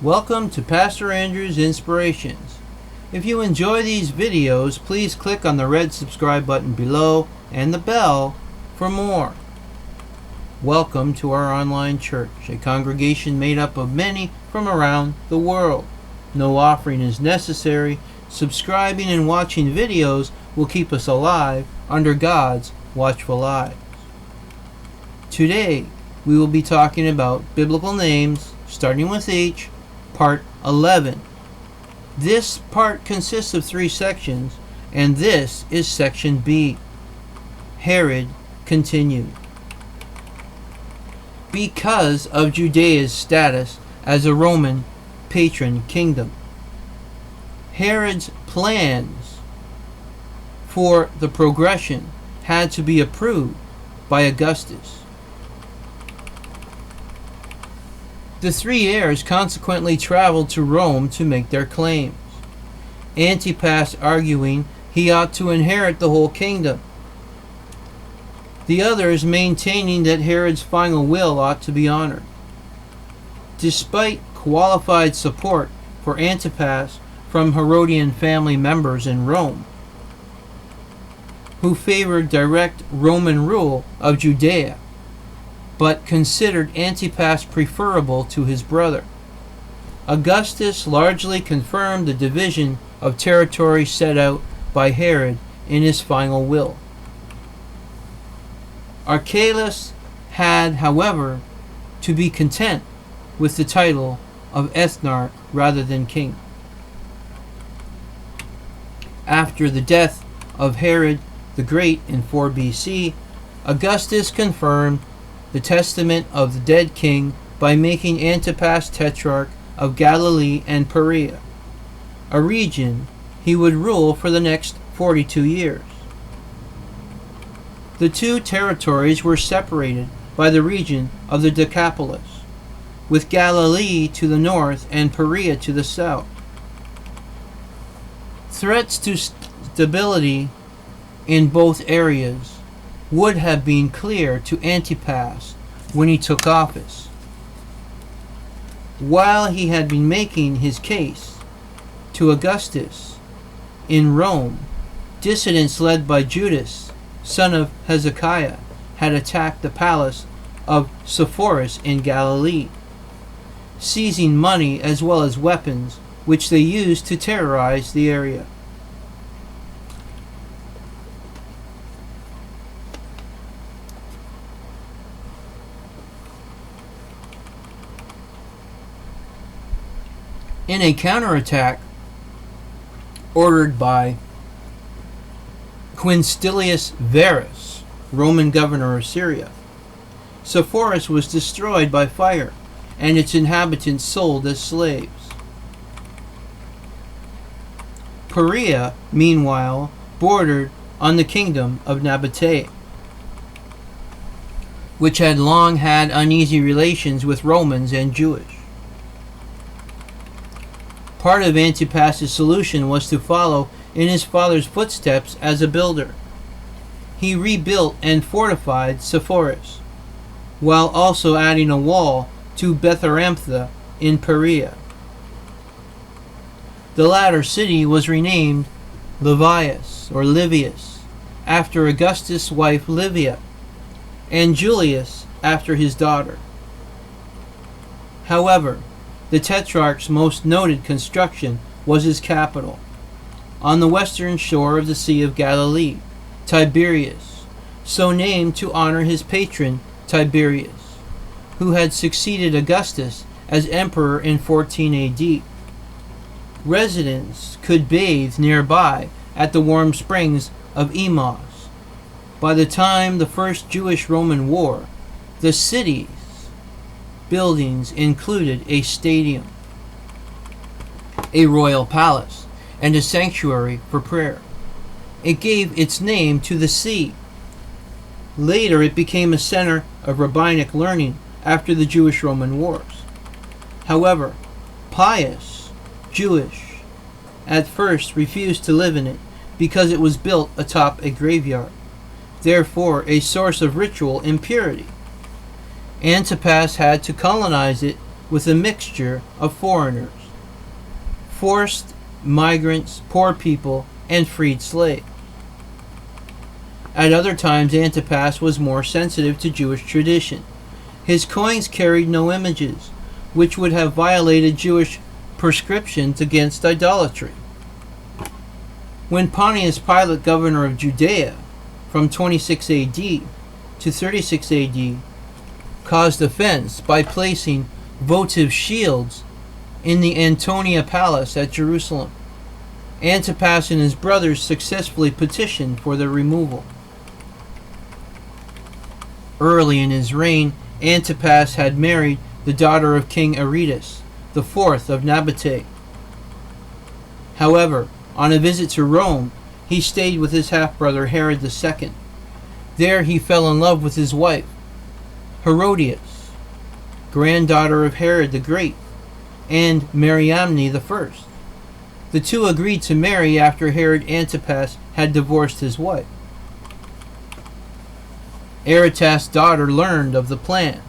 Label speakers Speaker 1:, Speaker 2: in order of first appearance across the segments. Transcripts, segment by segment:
Speaker 1: Welcome to Pastor Andrew's Inspirations. If you enjoy these videos, please click on the red subscribe button below and the bell for more. Welcome to our online church, a congregation made up of many from around the world. No offering is necessary. Subscribing and watching videos will keep us alive under God's watchful eyes. Today, we will be talking about biblical names, starting with H, Part 11. This part consists of 3 sections, and this is Section B. Herod continued. Because of Judea's status as a Roman patron kingdom, Herod's plans for the progression had to be approved by Augustus. The 3 heirs consequently traveled to Rome to make their claims, Antipas arguing he ought to inherit the whole kingdom, the others maintaining that Herod's final will ought to be honored. Despite qualified support for Antipas from Herodian family members in Rome, who favored direct Roman rule of Judea, but considered Antipas preferable to his brother, Augustus largely confirmed the division of territory set out by Herod in his final will. Archelaus had, however, to be content with the title of ethnarch rather than king. After the death of Herod the Great in 4 BC, Augustus confirmed the testament of the dead king by making Antipas tetrarch of Galilee and Perea, a region he would rule for the next 42 years. The 2 territories were separated by the region of the Decapolis, with Galilee to the north and Perea to the south. Threats to stability in both areas would have been clear to Antipas when he took office. While he had been making his case to Augustus in Rome, dissidents led by Judas, son of Hezekiah, had attacked the palace of Sepphoris in Galilee, seizing money as well as weapons, which they used to terrorize the area. In a counterattack ordered by Quintilius Varus, Roman governor of Syria, Sepphoris was destroyed by fire and its inhabitants sold as slaves. Perea, meanwhile, bordered on the kingdom of Nabatea, which had long had uneasy relations with Romans and Jewish. Part of Antipas's solution was to follow in his father's footsteps as a builder. He rebuilt and fortified Sepphoris, while also adding a wall to Betharampha in Perea. The latter city was renamed Livius after Augustus' wife Livia, and Julius after his daughter. However, the tetrarch's most noted construction was his capital, on the western shore of the Sea of Galilee, Tiberias, so named to honor his patron Tiberius, who had succeeded Augustus as emperor in 14 AD. Residents could bathe nearby at the warm springs of Emos. By the time the First Jewish-Roman War, the city's buildings included a stadium, a royal palace, and a sanctuary for prayer. It gave its name to the sea. Later it became a center of rabbinic learning after the Jewish-Roman Wars. However, pious Jewish at first refused to live in it because it was built atop a graveyard, therefore a source of ritual impurity. Antipas had to colonize it with a mixture of foreigners, forced migrants, poor people, and freed slaves. At other times, Antipas was more sensitive to Jewish tradition. His coins carried no images, which would have violated Jewish prescriptions against idolatry. When Pontius Pilate, governor of Judea, from 26 AD to 36 AD, caused offense by placing votive shields in the Antonia Palace at Jerusalem, Antipas and his brothers successfully petitioned for their removal. Early in his reign, Antipas had married the daughter of King Aretas, the fourth of Nabateh. However, on a visit to Rome, he stayed with his half-brother Herod II. There he fell in love with his wife, Herodias, granddaughter of Herod the Great, and Mariamne the First. The two agreed to marry after Herod Antipas had divorced his wife. Aretas' daughter learned of the plan.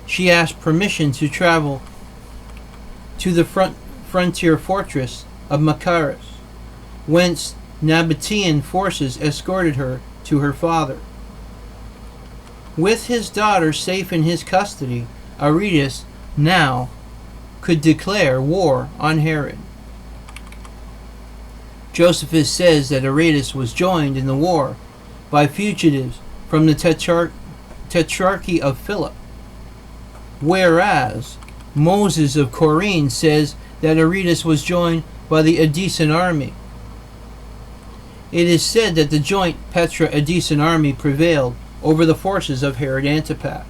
Speaker 1: She asked permission to travel to the frontier fortress of Machaerus, whence Nabatean forces escorted her to her father. With his daughter safe in his custody, Aretas now could declare war on Herod. Josephus says that Aretas was joined in the war by fugitives from the tetrarchy of Philip, whereas Moses of Corinne says that Aretas was joined by the Edessan army. It is said that the joint Petra-Edessan army prevailed over the forces of Herod Antipas.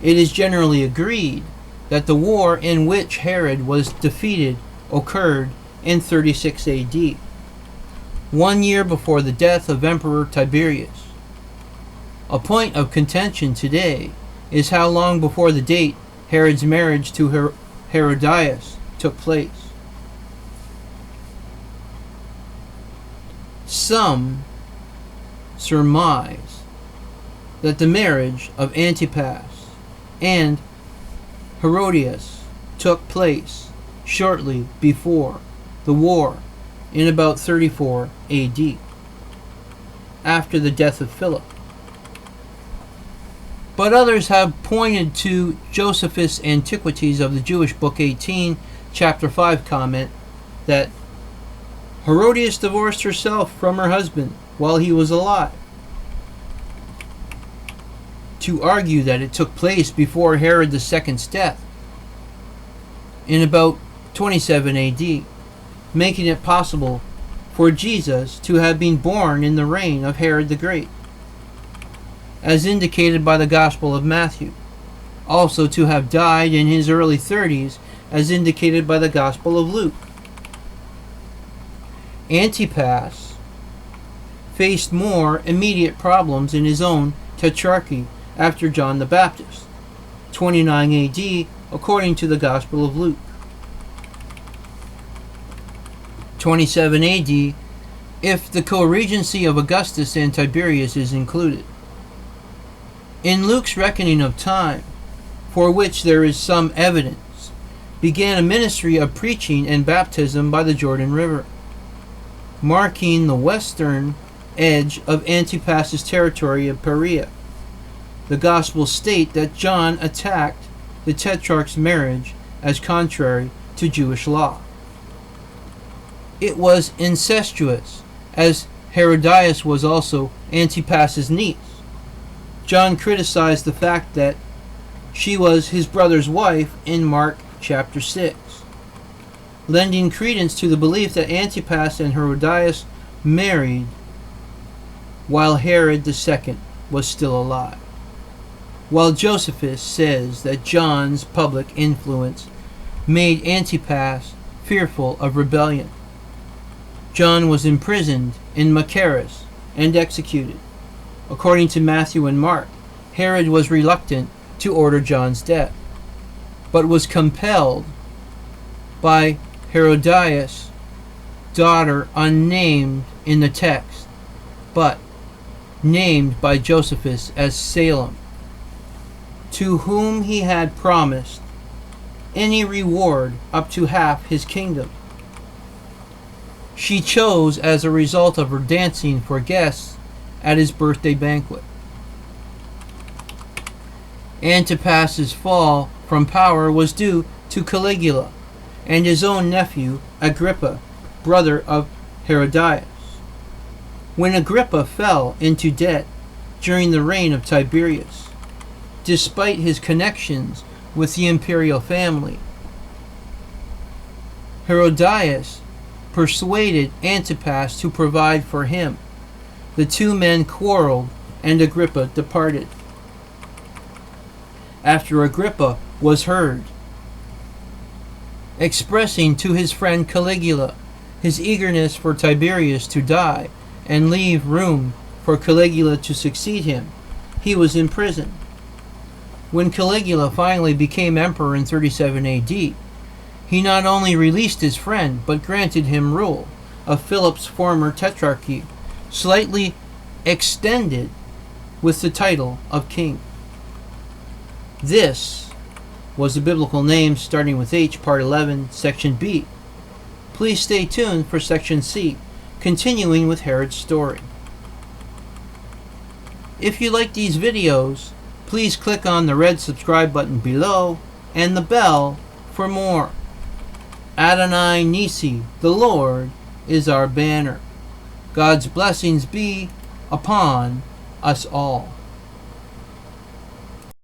Speaker 1: It is generally agreed that the war in which Herod was defeated occurred in 36 AD, 1 year before the death of Emperor Tiberius. A point of contention today is how long before the date Herod's marriage to Herodias took place. Some surmise that the marriage of Antipas and Herodias took place shortly before the war in about 34 AD, after the death of Philip. But others have pointed to Josephus' Antiquities of the Jewish Book 18, Chapter 5 comment that Herodias divorced herself from her husband while he was alive, to argue that it took place before Herod II's death in about 27 AD, making it possible for Jesus to have been born in the reign of Herod the Great, as indicated by the Gospel of Matthew, also to have died in his early 30s, as indicated by the Gospel of Luke. Antipas faced more immediate problems in his own tetrarchy after John the Baptist, 29 AD, according to the Gospel of Luke. 27 AD, if the co-regency of Augustus and Tiberius is included. In Luke's reckoning of time, for which there is some evidence, began a ministry of preaching and baptism by the Jordan River, marking the western edge of Antipas's territory of Perea. The Gospels state that John attacked the tetrarch's marriage as contrary to Jewish law. It was incestuous, as Herodias was also Antipas's niece. John criticized the fact that she was his brother's wife in Mark chapter 6, lending credence to the belief that Antipas and Herodias married while Herod II was still alive, while Josephus says that John's public influence made Antipas fearful of rebellion. John was imprisoned in Machaerus and executed. According to Matthew and Mark, Herod was reluctant to order John's death, but was compelled by Herodias' daughter, unnamed in the text, but named by Josephus as Salem, to whom he had promised any reward up to half his kingdom. She chose as a result of her dancing for guests at his birthday banquet. Antipas's fall from power was due to Caligula and his own nephew Agrippa, brother of Herodias. When Agrippa fell into debt during the reign of Tiberius, despite his connections with the imperial family, Herodias persuaded Antipas to provide for him. The two men quarreled, and Agrippa departed. After Agrippa was heard, expressing to his friend Caligula his eagerness for Tiberius to die and leave room for Caligula to succeed him, he was imprisoned. When Caligula finally became emperor in 37 AD, he not only released his friend, but granted him rule of Philip's former tetrarchy, slightly extended with the title of king. This was the biblical names starting with H, part 11, section B. Please stay tuned for section C, continuing with Herod's story. If you like these videos, please click on the red subscribe button below and the bell for more. Adonai Nisi, the Lord, is our banner. God's blessings be upon us all.